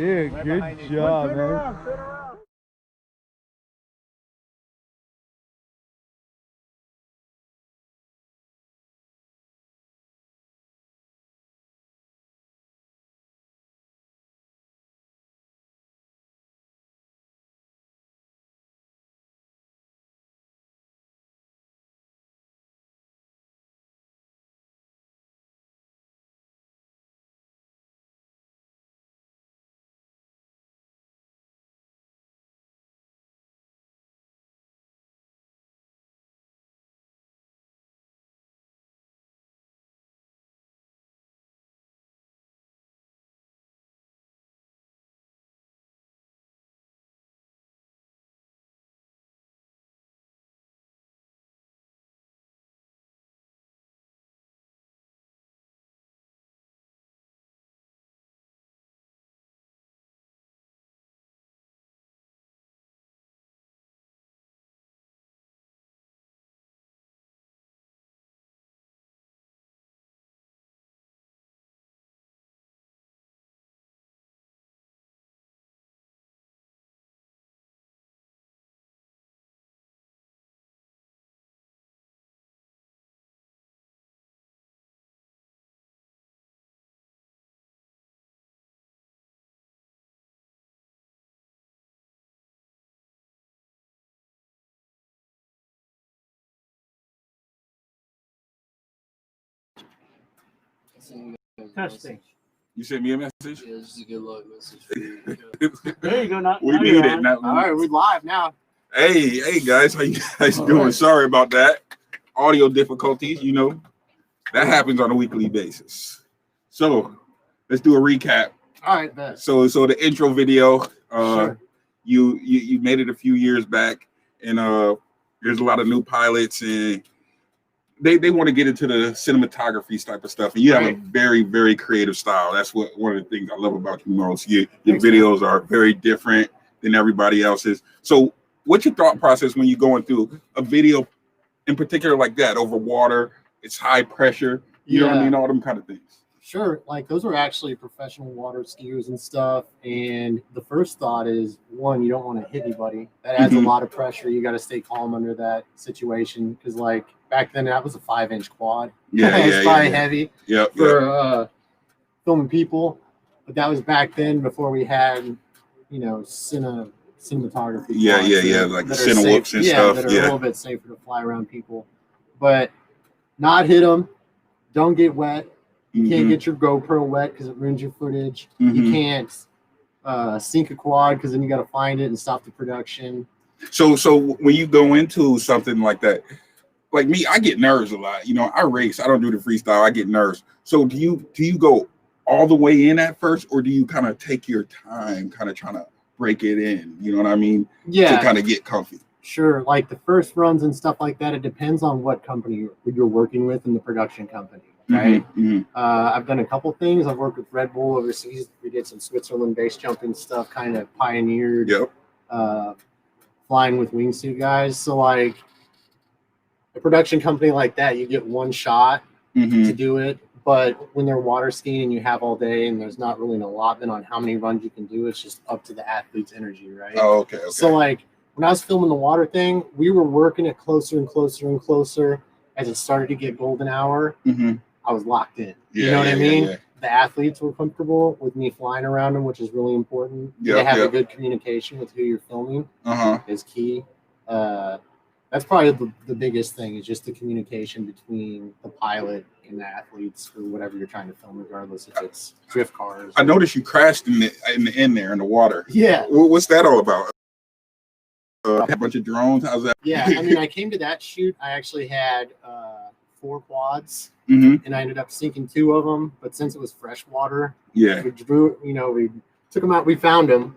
Yeah, good job, man. Testing. You sent me a message? Yeah, just a good luck message for you. There you go. Now, We need it. Now, All right, we're live now. hey guys, how you guys doing? Right. Sorry about that. Audio difficulties, you know, that happens on a weekly basis. So let's do a recap. All right, bet. So the intro video, Sure. you made it a few years back, and there's a lot of new pilots, and they want to get into the cinematography type of stuff, and you have a very, very creative style. That's what one of the things I love about you most. Your videos are very different than everybody else's. So what's your thought process when you're going through a video in particular like that, over water? It's high pressure, you know what I mean, all them kind of things. Sure, like those are actually professional water skiers and stuff, and the first thought is, one, you don't want to hit anybody. That adds a lot of pressure. You got to stay calm under that situation, because like back then that was a 5-inch quad. It's probably heavy for filming people, but that was back then before we had, you know, cinematography. Like the cine whoops and stuff. That are a little bit safer to fly around people, but not hit them. Don't get wet. You can't get your GoPro wet because it ruins your footage. You can't sink a quad because then you got to find it and stop the production. So when you go into something like that, like me, I get nerves a lot. You know, I race. I don't do the freestyle. I get nerves. So do you go all the way in at first, or do you kind of take your time, kind of trying to break it in? You know what I mean? Yeah. To kind of get comfy. Sure. Like the first runs and stuff like that, it depends on what company you're working with in the production company. Right. I've done a couple things. I've worked with Red Bull overseas. We did some Switzerland base jumping stuff, kind of pioneered flying with wingsuit guys. So like a production company like that, you get one shot to do it. But when they're water skiing and you have all day and there's not really an allotment on how many runs you can do, it's just up to the athlete's energy, right? Oh, okay. So like when I was filming the water thing, we were working it closer and closer and closer. As it started to get golden hour, I was locked in. You know what I mean? Yeah. The athletes were comfortable with me flying around them, which is really important. They have a good communication with who you're filming is key. That's probably the biggest thing, is just the communication between the pilot and the athletes for whatever you're trying to film, regardless if it's drift cars. I noticed you crashed in the end there in the water. Yeah. What's that all about? A bunch of drones. How's that? Yeah, I mean, I came to that shoot. I actually had 4 quads, and I ended up sinking 2 of them. But since it was fresh water, we drew. You know, we took them out. We found them,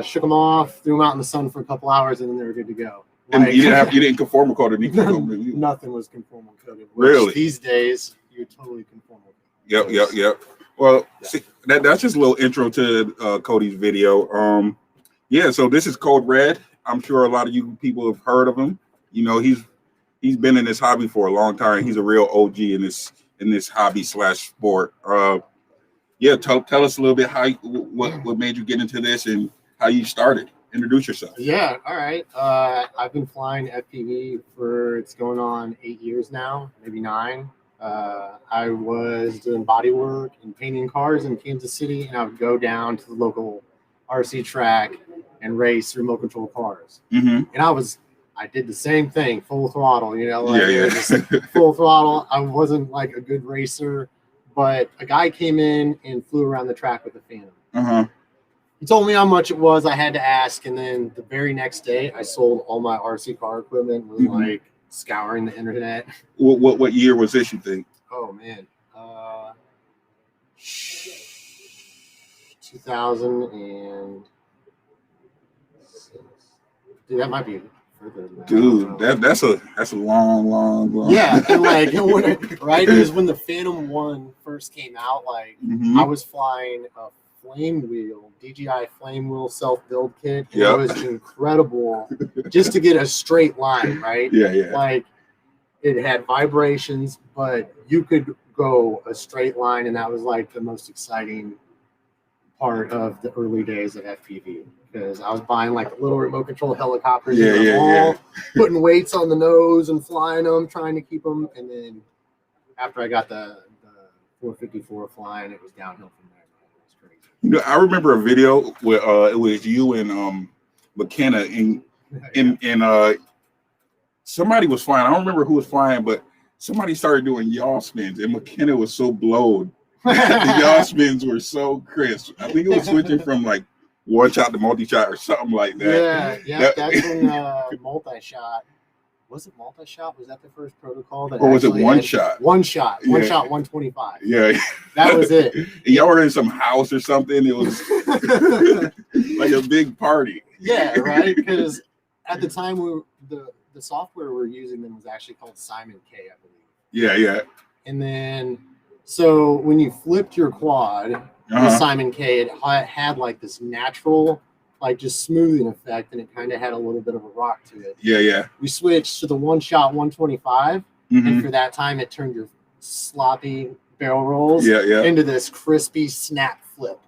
shook them off, threw them out in the sun for a couple hours, and then they were good to go. And like, you didn't conformal code anything. Nothing was conformal coded. Really? These days, you're totally conformal. Yep. Well, see, that's just a little intro to Cody's video. Yeah, so this is CodeRed. I'm sure a lot of you people have heard of him. You know, he's been in this hobby for a long time. He's a real OG in this hobby / sport. Yeah, tell us a little bit how what made you get into this and how you started. Introduce yourself. Yeah, all right. I've been flying FPV for it's going on 8 years now, maybe 9. I was doing body work and painting cars in Kansas City, and I would go down to the local RC track and race remote control cars. Mm-hmm. And I did the same thing, full throttle, you know, like Yeah. just full throttle. I wasn't like a good racer, but a guy came in and flew around the track with a Phantom. Uh-huh. He told me how much it was. I had to ask, and then the very next day, I sold all my RC car equipment. Was like scouring the internet. What year was this, you think? Oh man, 2006. Dude, that might be further than that. Dude, that's a long. Yeah, and like right, it was when the Phantom 1 first came out. Like I was flying a flame wheel, DJI flame wheel self-build kit. And it was incredible just to get a straight line, right? Yeah. Like it had vibrations, but you could go a straight line, and that was like the most exciting part of the early days of FPV, because I was buying like little remote control helicopters putting weights on the nose and flying them, trying to keep them. And then after I got the 454 flying, it was downhill from there. It was crazy. You know, I remember a video where it was you and McKenna and somebody was flying. I don't remember who was flying, but somebody started doing yaw spins, and McKenna was so blowed. The yaw spins were so crisp. I think it was switching from like one shot to multi-shot or something like that. Yeah. That's when multi-shot. Was it multi-shot? Was that the first protocol? Or was it one shot? One shot, 125. Yeah. That was it. Y'all were in some house or something. It was like a big party. Yeah, right? Because at the time, the software we were using then was actually called Simon K, I believe. Yeah. And then, so when you flipped your quad with Simon K, it had like this natural, like just smoothing effect, and it kind of had a little bit of a rock to it. Yeah. We switched to the one shot 125, and for that time, it turned your sloppy barrel rolls into this crispy snap flip.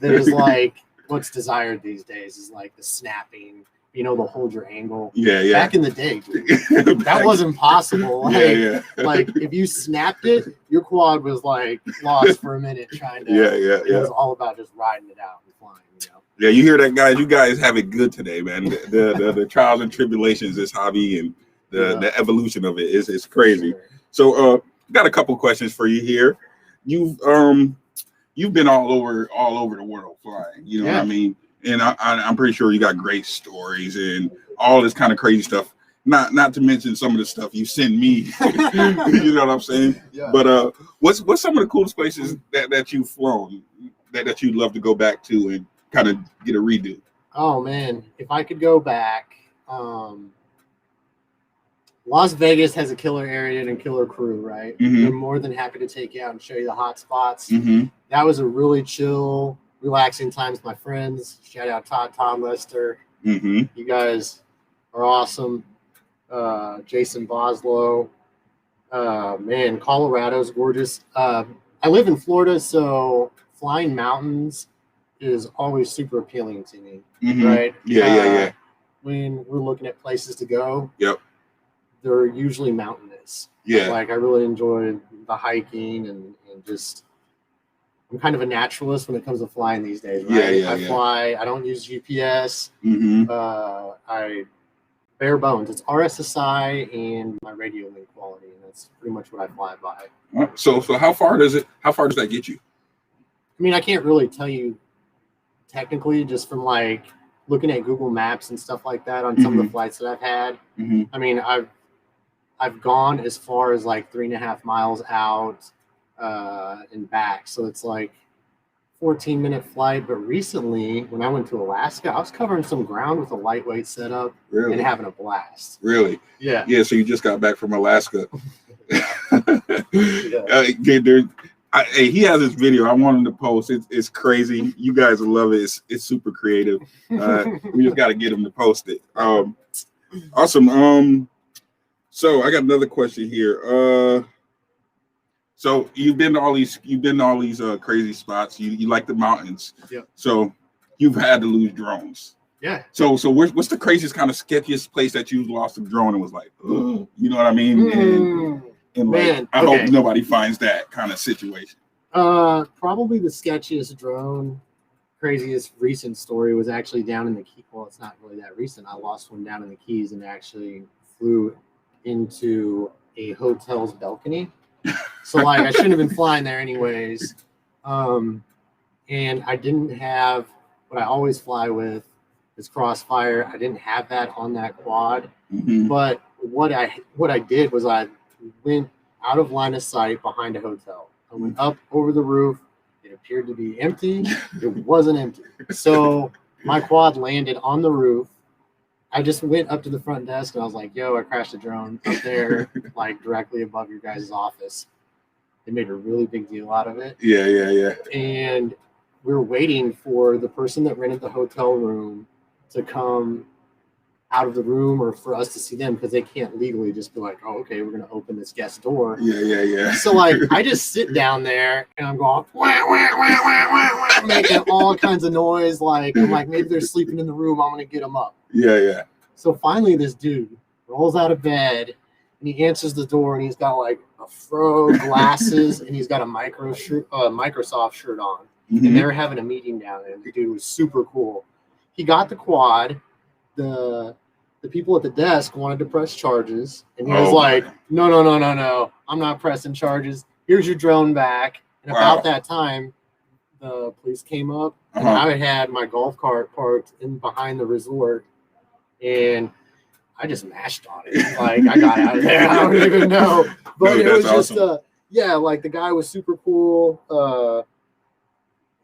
That is like what's desired these days, is like the snapping, you know, the hold your angle. Yeah. Back in the day, dude, that wasn't possible. Like, like if you snapped it, your quad was like lost for a minute trying to. It was all about just riding it out and flying, you know. Yeah, you hear that, guys? You guys have it good today, man. The trials and tribulations, this hobby, and the evolution of it is crazy. Sure. So, got a couple questions for you here. You've been all over the world flying. You know what I mean? And I'm pretty sure you got great stories and all this kind of crazy stuff. Not to mention some of the stuff you send me. You know what I'm saying? Yeah. But what's some of the coolest places that you've flown that you'd love to go back to and kind of get a redo? Oh man, if I could go back, Las Vegas has a killer area and a killer crew, right? They're more than happy to take you out and show you the hot spots. That was a really chill, relaxing time with my friends. Shout out Todd Lester. You guys are awesome. Jason Boslow. Man, Colorado's gorgeous. I live in Florida, so flying mountains is always super appealing to me, right? Yeah. When we're looking at places to go, they're usually mountainous. Yeah. Like I really enjoy the hiking and just, I'm kind of a naturalist when it comes to flying these days, right? I fly, I don't use GPS. I bare bones. It's RSSI and my radio link quality, and that's pretty much what I fly by. So how far does that get you? I mean, I can't really tell you technically, just from like looking at Google Maps and stuff like that on some of the flights that I've had. I mean, I've gone as far as like 3.5 miles out and back. So it's like 14-minute flight. But recently, when I went to Alaska, I was covering some ground with a lightweight setup and having a blast. Really? Yeah. Yeah. So you just got back from Alaska. Hey, he has this video. I want him to post. It's crazy. You guys will love it. It's super creative. We just got to get him to post it. Awesome. So I got another question here. So you've been to all these crazy spots. You like the mountains. Yeah. So you've had to lose drones. Yeah. So what's the craziest kind of sketchiest place that you lost a drone and was like, you know what I mean? And man, like, I hope nobody finds that kind of situation. Probably the sketchiest drone, craziest recent story was actually down in the Keys. Well, it's not really that recent. I lost one down in the Keys and actually flew into a hotel's balcony. So like I shouldn't have been flying there anyways. And I didn't have what I always fly with is Crossfire. I didn't have that on that quad. But what I did was I went out of line of sight behind a hotel. I went up over the roof. It appeared to be empty. It wasn't empty. So my quad landed on the roof. I just went up to the front desk and I was like, yo, I crashed a drone up there, like directly above your guys' office. They made a really big deal out of it. Yeah. And we were waiting for the person that rented the hotel room to come out of the room or for us to see them because they can't legally just be like, oh, okay, we're going to open this guest door. Yeah. So like I just sit down there and I'm going, wah, wah, wah, wah, wah, wah, making all kinds of noise. Like I'm like, maybe they're sleeping in the room. I'm going to get them up. Yeah. So finally this dude rolls out of bed and he answers the door and he's got like a fro, glasses, and he's got a Microsoft shirt on. And they're having a meeting down there. The dude was super cool. He got the quad. The people at the desk wanted to press charges, and he was like, no, I'm not pressing charges. Here's your drone back. And about that time, the police came up, and I had my golf cart parked in behind the resort, and I just mashed on it. Like I got out of there. I don't even know, but it was awesome. Just like the guy was super cool.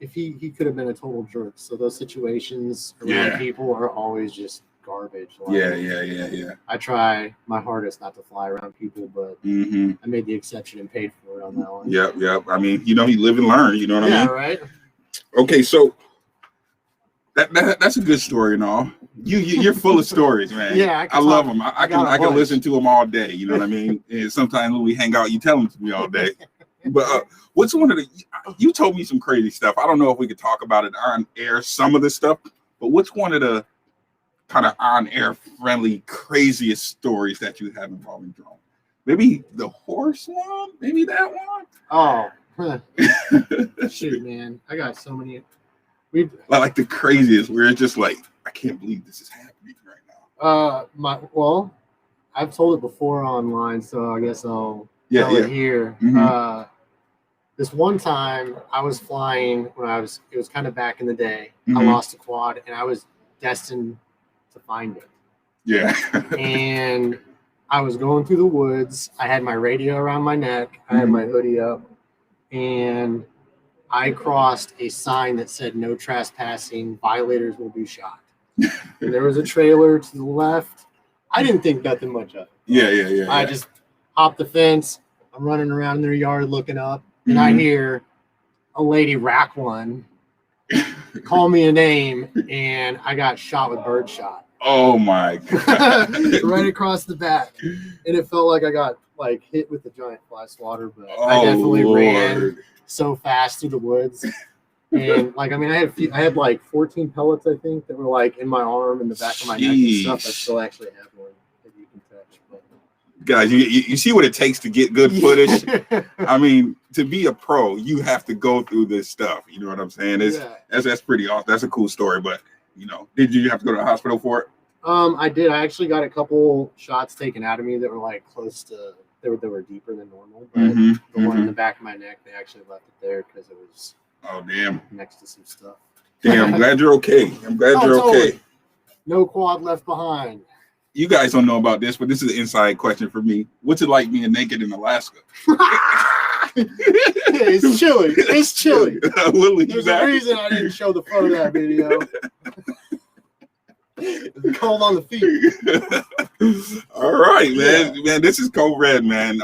If he could have been a total jerk. So those situations around people are always just garbage. Like, yeah. I try my hardest not to fly around people, but I made the exception and paid for it on that one. Yep. I mean, you live and learn. You know what I mean? Yeah, right. Okay, so that's a good story and all. You're full of stories, man. Yeah, I love them. I can listen to them all day. You know what I mean? And sometimes when we hang out, you tell them to me all day. But what's one of you told me some crazy stuff. I don't know if we could talk about it on air, some of the stuff, but what's one of the kind of on air friendly, craziest stories that you have involving drone? Maybe the horse one? Maybe that one? Oh, shoot, man. I got so many. Like the craziest where it's just like, I can't believe this is happening right now. I've told it before online, so I guess I'll tell it here. This one time I was flying it was kind of back in the day. I lost a quad and I was destined to find it. Yeah. And I was going through the woods. I had my radio around my neck. I had my hoodie up, and I crossed a sign that said no trespassing, violators will be shot. And there was a trailer to the left. I didn't think nothing much of it. Yeah. I just hopped the fence. I'm running around in their yard looking up, and I hear a lady rack one, call me a name, and I got shot with birdshot. Oh my God. Right across the back. And it felt like I got hit with a giant fly swatter, but I definitely ran so fast through the woods. And I had like 14 pellets, I think, that were in my arm and the back of my neck and stuff. I still actually have one that you can touch. But guys, you see what it takes to get good footage. I mean, to be a pro, you have to go through this stuff. You know what I'm saying? That's pretty awesome. That's a cool story. But did you have to go to the hospital for it? I did. I actually got a couple shots taken out of me that were close to. They were deeper than normal. But the one in the back of my neck, they actually left it there because it was. Oh damn! Next to some stuff. Damn, I'm glad you're okay. I'm glad you're okay. No quad left behind. You guys don't know about this, but this is an inside question for me. What's it like being naked in Alaska? It's chilly. It's chilly. There's a reason I didn't show the front of that video. It's cold on the feet. All right, man. Yeah. Man, this is CodeRed, man.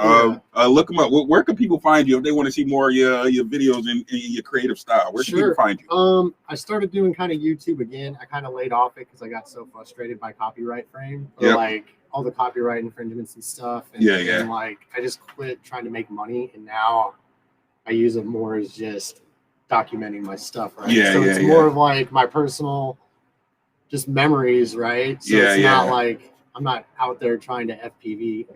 Look them up. Where can people find you if they want to see more of your videos and your creative style? Where can people find you? I started doing kind of YouTube again. I kind of laid off it because I got so frustrated by copyright frame. All the copyright infringements and stuff. And I just quit trying to make money, and now I use it more as just documenting my stuff, right? Yeah, so yeah, it's yeah. more of like my personal just memories, right? So Yeah, it's yeah. not like I'm not out there trying to FPV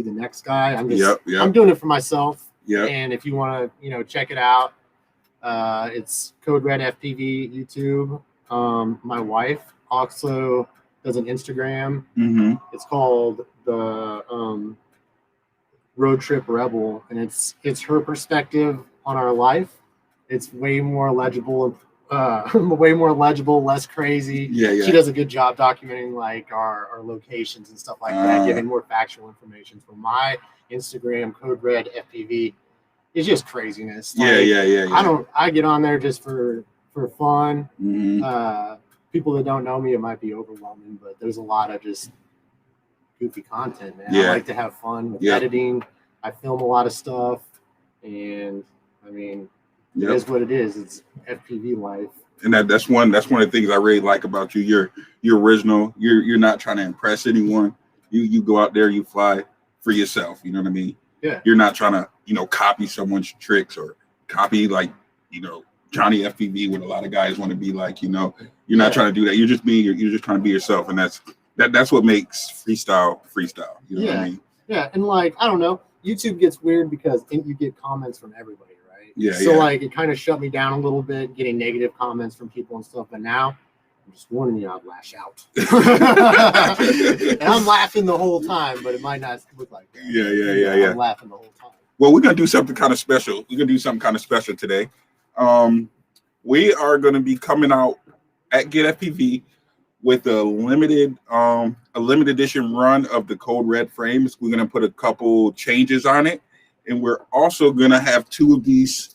the next guy. I'm just I'm doing it for myself. Yeah. And if you want to, you know, check it out, it's CodeRed FPV YouTube. My wife also does an Instagram. Mm-hmm. It's called the Road Trip Rebel, and it's her perspective on our life. It's way more legible, less crazy. Yeah, yeah. She does a good job documenting like our locations and stuff like that, giving more factual information. For my Instagram, CodeRed FPV, it's just craziness. Like, Yeah. I get on there just for fun. Mm-hmm. People that don't know me, it might be overwhelming, but there's a lot of just goofy content, man. Yeah. I like to have fun with editing. I film a lot of stuff, and I mean, it is what it is. It's FPV life. And that's one of the things I really like about you. You're original. You're not trying to impress anyone. You go out there, you fly for yourself. You know what I mean? Yeah. You're not trying to, you know, copy someone's tricks or copy, like, you know, Johnny FPV, what a lot of guys want to be like. You know, you're not trying to do that. You're just being. You're just trying to be yourself, and that's what makes freestyle. You know what I mean? Yeah, and like, I don't know, YouTube gets weird because you get comments from everybody, right? Yeah. So like, it kind of shut me down a little bit, getting negative comments from people and stuff. But now, I'm just warning you, I'd lash out. And I'm laughing the whole time, but it might not look like that. Yeah. I'm laughing the whole time. Well, we're gonna do something kind of special. We're gonna do something kind of special today. We are gonna be coming out at GetFPV with a limited edition run of the CodeRed frames. We're gonna put a couple changes on it, and we're also gonna have two of these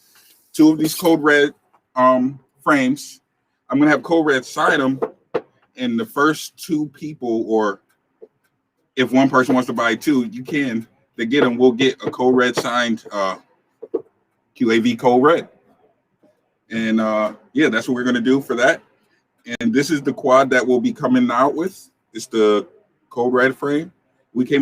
CodeRed frames. I'm gonna have CodeRed sign them, and the first two people, or if one person wants to buy two, you can. They get them. We'll get a CodeRed signed QAV CodeRed, and that's what we're gonna do for that. And this is the quad that we'll be coming out with. It's the CodeRed frame.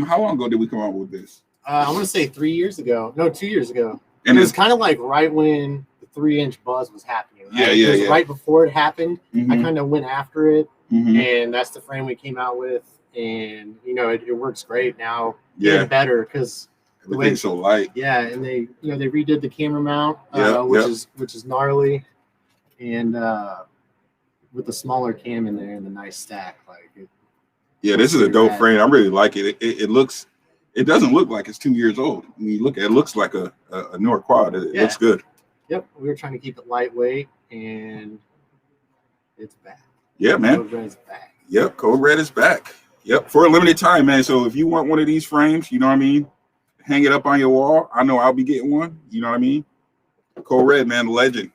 How long ago did we come out with this? I want to say 3 years ago. No, 2 years ago. And it was kind of like right when the 3-inch buzz was happening. Right? Yeah. It was right before it happened. Mm-hmm. I kind of went after it, mm-hmm. and that's the frame we came out with. And you know, it works great now. Getting better because everything's so light. Yeah, and they redid the camera mount, which is gnarly, and with the smaller cam in there and the nice stack, like it. Yeah, this is a dope frame. I really like it. It doesn't look like it's 2 years old. When you look at it, looks like a newer quad. It looks good. Yep, we were trying to keep it lightweight, and it's back. Yeah, man. CodeRed is back. Yep, CodeRed is back. Yep, for a limited time, man. So if you want one of these frames, you know what I mean, hang it up on your wall. I know I'll be getting one. You know what I mean? CodeRed, man, legend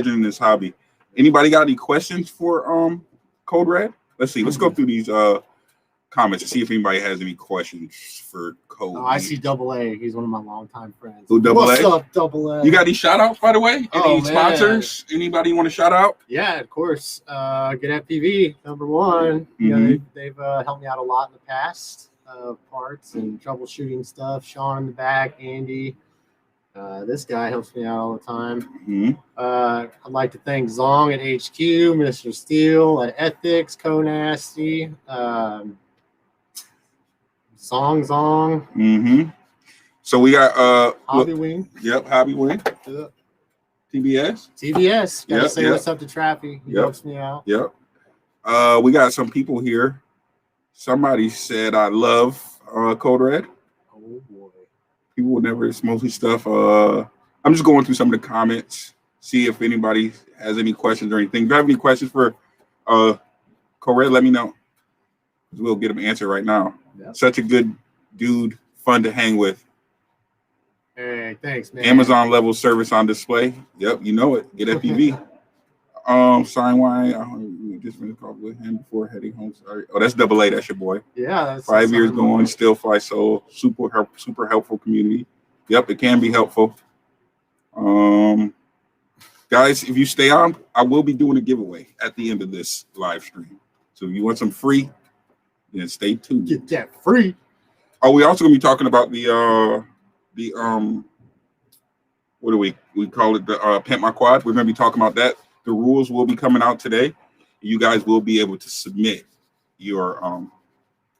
in this hobby. Anybody got any questions for CodeRed? Let's see. Let's go through these comments to see if anybody has any questions for Code. Oh, I see Double A. He's one of my longtime friends. Who, Double A? What's up, Double A? You got any shout outs, by the way? Any sponsors? Anybody want to shout out? Yeah, of course. GetFPV, number one. Mm-hmm. You know, they've helped me out a lot in the past, parts and troubleshooting stuff. Sean in the back, Andy. This guy helps me out all the time. Mm-hmm. I'd like to thank Zong at HQ, Mr. Steele at Ethics, Co-Nasty, Zong. Mm-hmm. So we got Hobby Wing. Yep, Hobby Wing. Yep. TBS. Gotta say what's up to Trappy. He helps me out. Yep. We got some people here. Somebody said I love CodeRed. Oh boy. People will never. It's mostly stuff. I'm just going through some of the comments, see if anybody has any questions or anything. If you have any questions for CodeRed, let me know. We'll get them answered right now. Yep. Such a good dude, fun to hang with. Hey, thanks, man. Amazon level service on display. Yep, you know it. GetFPV. Sign wine. Just finished call with him before heading home. Sorry. Oh, that's Double A. That's your boy. Yeah, that's 5 years going. Still fly solo. Super helpful community. Yep, it can be helpful. Guys, if you stay on, I will be doing a giveaway at the end of this live stream. So if you want some free, then stay tuned. Get that free. Oh, we also gonna be talking about the what do we call it? The Pimp My Quad. We're going to be talking about that. The rules will be coming out today. You guys will be able to submit your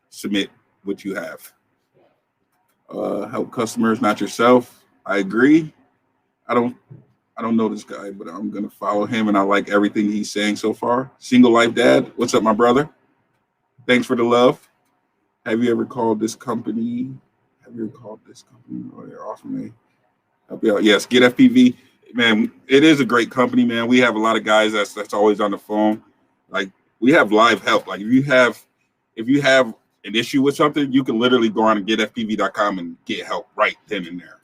submit what you have. Help customers, not yourself. I agree. I don't know this guy, but I'm gonna follow him, and I like everything he's saying so far. Single Life Dad, what's up, my brother? Thanks for the love. Have you ever called this company? Oh, they're awesome, man. Help you out. Yes, GetFPV, man. It is a great company, man. We have a lot of guys that's always on the phone. Like, we have live help. Like, if you have an issue with something, you can literally go on to getfpv.com and get help right then and there.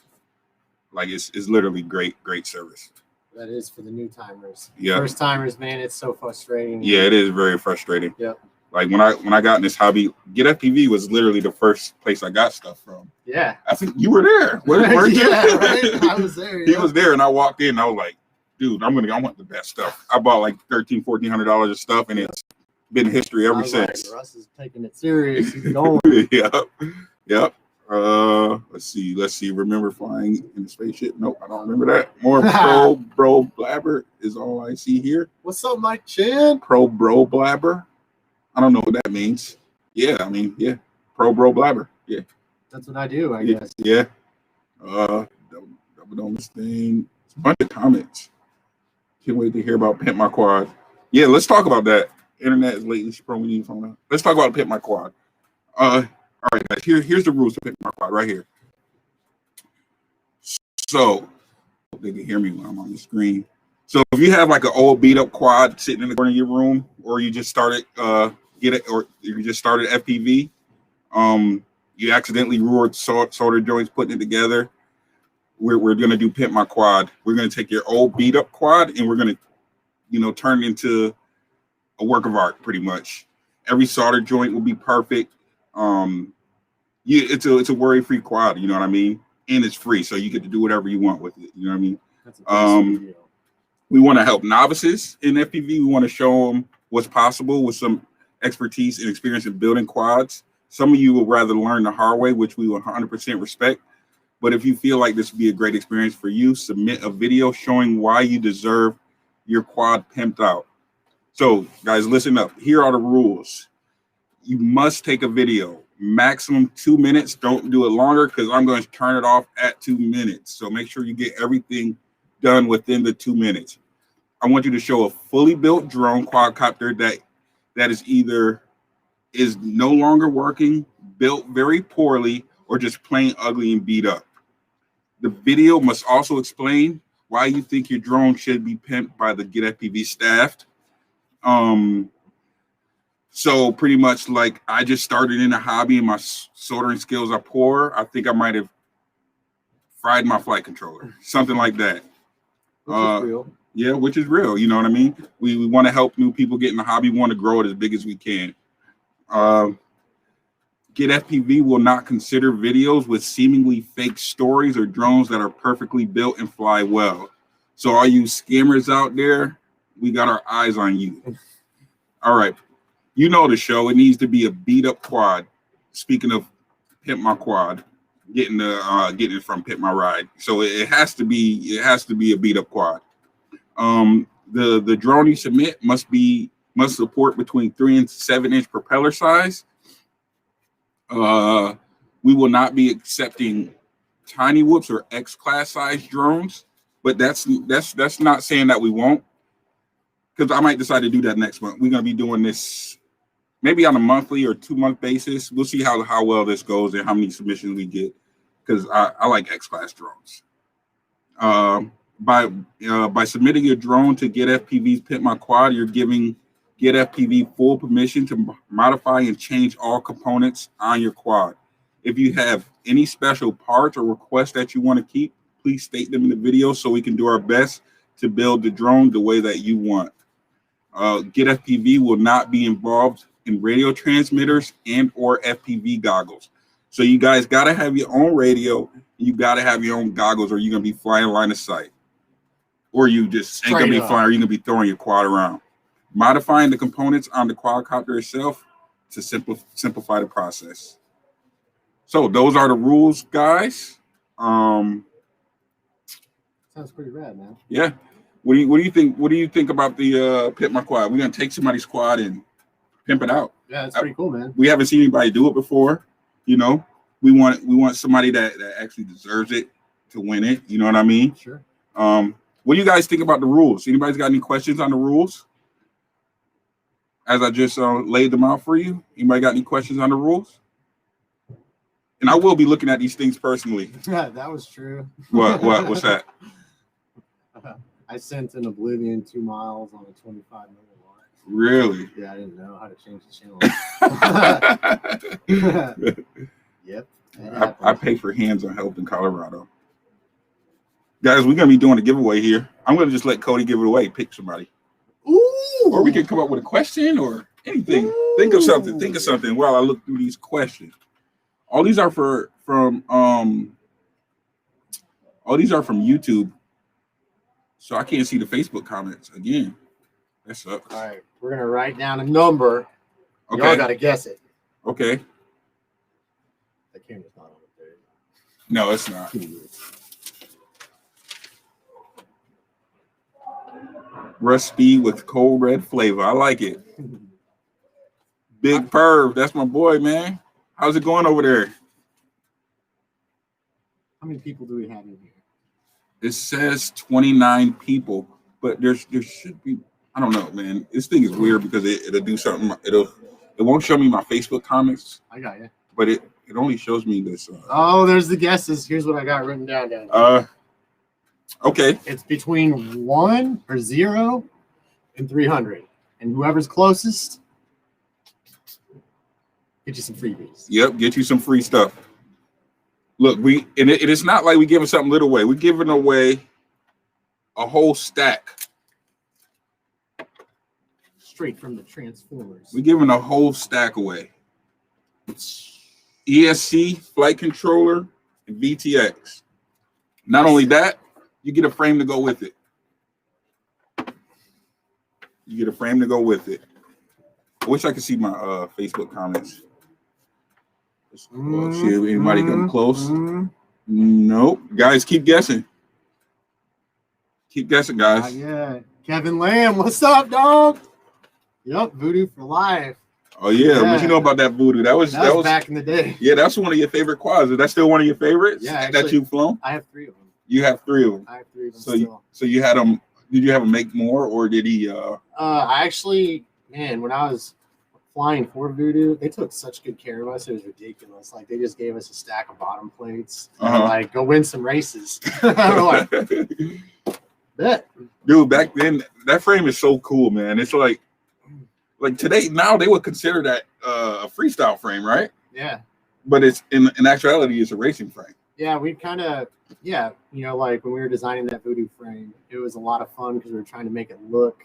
Like, it's literally great service. That is for the new timers. Yeah. First timers, man, it's so frustrating. Yeah, it is very frustrating. Yep. Like, when I got in this hobby, GetFPV was literally the first place I got stuff from. Yeah. I think you were there. Were you? Yeah, right? I was there. He was there, and I walked in, and I was like, dude, I want the best stuff. I bought like $1,300-$1,400 of stuff, and it's been history ever since. Like, Russ is taking it serious. He's going. Yep. Let's see. Remember flying in the spaceship? Nope, I don't remember that. More bro blabber is all I see here. What's up, Mike Chan? Pro bro blabber. I don't know what that means. Yeah, pro bro blabber. Yeah. That's what I do, I guess. Yeah. Double on this thing. It's a bunch of comments. Can't wait to hear about Pimp My Quad. Yeah, let's talk about that. Internet is lately sprung. Let's talk about Pimp My Quad. All right, guys. Here's the rules to Pimp My Quad right here. So they can hear me when I'm on the screen. So if you have like an old beat up quad sitting in the corner of your room, or you just started FPV, you accidentally ruined solder joints putting it together. We're gonna do Pimp My Quad. We're gonna take your old beat up quad and we're gonna, turn it into a work of art, pretty much. Every solder joint will be perfect. It's a worry-free quad, you know what I mean? And it's free, so you get to do whatever you want with it. You know what I mean? That's a video. We want to help novices in FPV. We want to show them what's possible with some expertise and experience in building quads. Some of you will rather learn the hard way, which we 100% respect. But if you feel like this would be a great experience for you, submit a video showing why you deserve your quad pimped out. So, guys, listen up. Here are the rules. You must take a video, maximum 2 minutes. Don't do it longer because I'm going to turn it off at 2 minutes. So make sure you get everything done within the 2 minutes. I want you to show a fully built drone quadcopter that is either is no longer working, built very poorly, or just plain ugly and beat up. The video must also explain why you think your drone should be pimped by the GetFPV staff. So pretty much like I just started in a hobby and my soldering skills are poor. I think I might have fried my flight controller, something like that. Which is real. Yeah, which is real. You know what I mean? We want to help new people get in the hobby. We want to grow it as big as we can. GetFPV will not consider videos with seemingly fake stories or drones that are perfectly built and fly well. So all you scammers out there, we got our eyes on you. All right. You know the show. It needs to be a beat up quad. Speaking of Pimp My Quad, getting it from Pimp My Ride. So it has to be a beat up quad. The drone you submit must support between 3 and 7 inch propeller size. We will not be accepting tiny whoops or X class size drones, but that's not saying that we won't, because I might decide to do that next month. We're gonna be doing this maybe on a monthly or 2 month basis. We'll see how well this goes and how many submissions we get, because I like X class drones. By submitting your drone to GetFPV's Pimp My Quad, you're giving GetFPV full permission to modify and change all components on your quad. If you have any special parts or requests that you want to keep, please state them in the video so we can do our best to build the drone the way that you want. GetFPV will not be involved in radio transmitters and or FPV goggles. So you guys got to have your own radio. You got to have your own goggles, or you're going to be flying line of sight. Or you just ain't going to be flying, or you're going to be throwing your quad around. Modifying the components on the quadcopter itself to simplify the process. So those are the rules, guys. Sounds pretty rad, man. Yeah. What do you think? What do you think about the Pimp My Quad? We're gonna take somebody's quad and pimp it out. Yeah, it's pretty cool, man. We haven't seen anybody do it before. You know, we want somebody that actually deserves it to win it. You know what I mean? Sure. What do you guys think about the rules? Anybody's got any questions on the rules? As I just laid them out for you. Anybody got any questions on the rules? And I will be looking at these things personally. Yeah, that was true. What's that? I sent an Oblivion 2 miles on a 25 milliwatt. Really? Yeah, I didn't know how to change the channel. Yep. I pay for hands-on help in Colorado. Guys, we're gonna be doing a giveaway here. I'm gonna just let Cody give it away. Pick somebody. Ooh. Or we can come up with a question or anything. Ooh. Think of something while I look through these questions. All these are from YouTube. So I can't see the Facebook comments again. That sucks. All right, we're gonna write down a number. Okay. Y'all gotta guess it. Okay. The camera's not on it there. No, it's not. Russ speed with cold red flavor. I like it. Big Perv. That's my boy, man. How's it going over there? How many people do we have in here? It says 29 people, but there should be. I don't know, man. This thing is weird because it'll do something. It won't show me my Facebook comments. I got you. But it only shows me this. Oh, there's the guesses. Here's what I got written down. Okay. It's between 1 or 0 and 300, and whoever's closest, get you some freebies. Yep, get you some free stuff. Look, it's not like we giving something little away. We're giving away a whole stack. Straight from the Transformers. We're giving a whole stack away. ESC, flight controller, and VTX. Not only that, you get a frame to go with it. You get a frame to go with it. I wish I could see my Facebook comments. See if anybody come close. Nope. Guys, keep guessing. Keep guessing, guys. Yeah. Kevin Lamb, what's up, dog? Yep, Voodoo for life. Oh yeah. What you know about that Voodoo? That was back in the day. Yeah, that's one of your favorite quads. Is that still one of your favorites? Yeah, actually, that you've flown? I have 3 of them. You have 3 of them. I have 3 of them. So you had them. Did you have him make more, or did he? I actually, man, when I was flying for Voodoo, they took such good care of us. It was ridiculous. Like, they just gave us a stack of bottom plates. Like, go win some races. Like, bet. Dude, back then, that frame is so cool, man. It's like today, now they would consider that a freestyle frame, right? Yeah. But it's in actuality, it's a racing frame. Yeah, we kind of, like when we were designing that Voodoo frame, it was a lot of fun because we were trying to make it look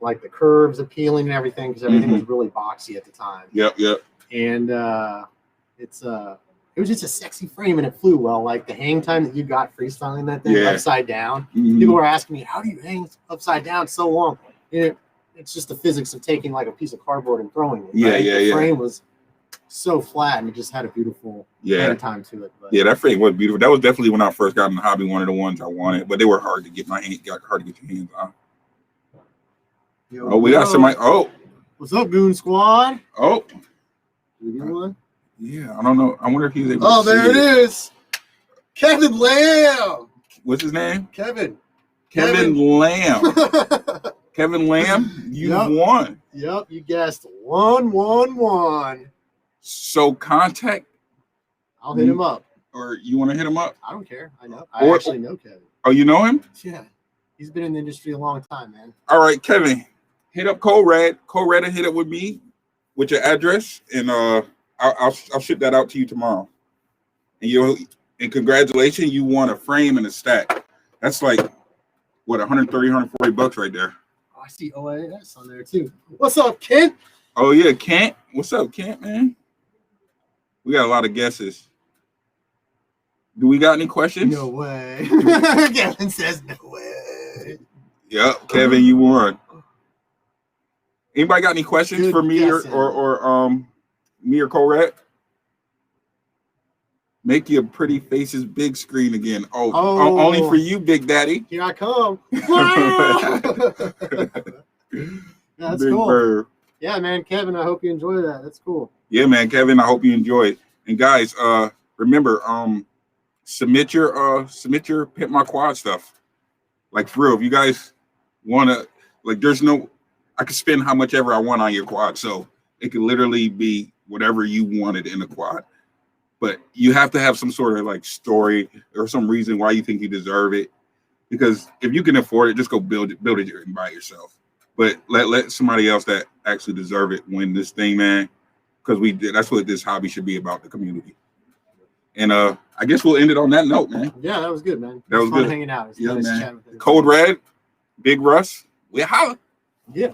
like the curves appealing and everything, because everything was really boxy at the time. Yep. And it was just a sexy frame, and it flew well. Like the hang time that you got freestyling that thing upside down, people were asking me, how do you hang upside down so long? And it's just the physics of taking like a piece of cardboard and throwing it. Right? The frame was so flat, and it just had a beautiful hang time to it. But, yeah, that frame was beautiful. That was definitely when I first got in the hobby, one of the ones I wanted, but they were hard to get your hands on. We got somebody. Oh, what's up, Goon Squad? Oh, did we get one? Yeah, I don't know. I wonder if he's able. Oh, there it is, Kevin Lamb. What's his name? Kevin Lamb. Kevin Lamb, you won. Yep, you guessed 111. So contact. I'll hit him up. Or you want to hit him up? I don't care. I know. I actually know Kevin. Oh, you know him? Yeah, he's been in the industry a long time, man. All right, Kevin, hit up CodeRed. CodeRed will hit up with me with your address, and I'll ship that out to you tomorrow. And congratulations, you won a frame and a stack. That's like what, 130, 140 bucks right there. Oh, I see OAS on there too. What's up, Kent? Oh yeah, Kent. What's up, Kent, man? We got a lot of guesses. Do we got any questions? No way. Kevin says no way. Yep, Kevin, you won. Anybody got any questions for me or me or CodeRed? Make your pretty faces big screen again. Oh. Only for you, Big Daddy. Here I come. Wow! That's Big cool. Bird. Yeah, man, Kevin, I hope you enjoy that. That's cool. Yeah, man, Kevin, I hope you enjoy it. And guys, remember, submit your Pimp My Quad stuff. Like, for real, if you guys want to, like, I could spend how much ever I want on your quad. So it could literally be whatever you wanted in a quad. But you have to have some sort of like story or some reason why you think you deserve it. Because if you can afford it, just go build it by yourself. But let somebody else that actually deserve it win this thing, man. Because that's what this hobby should be about, the community. And I guess we'll end it on that note, man. Yeah, that was good, man. That was fun good hanging out. Yeah, nice man. chatting with CodeRed, Big Russ, we holla. Yeah.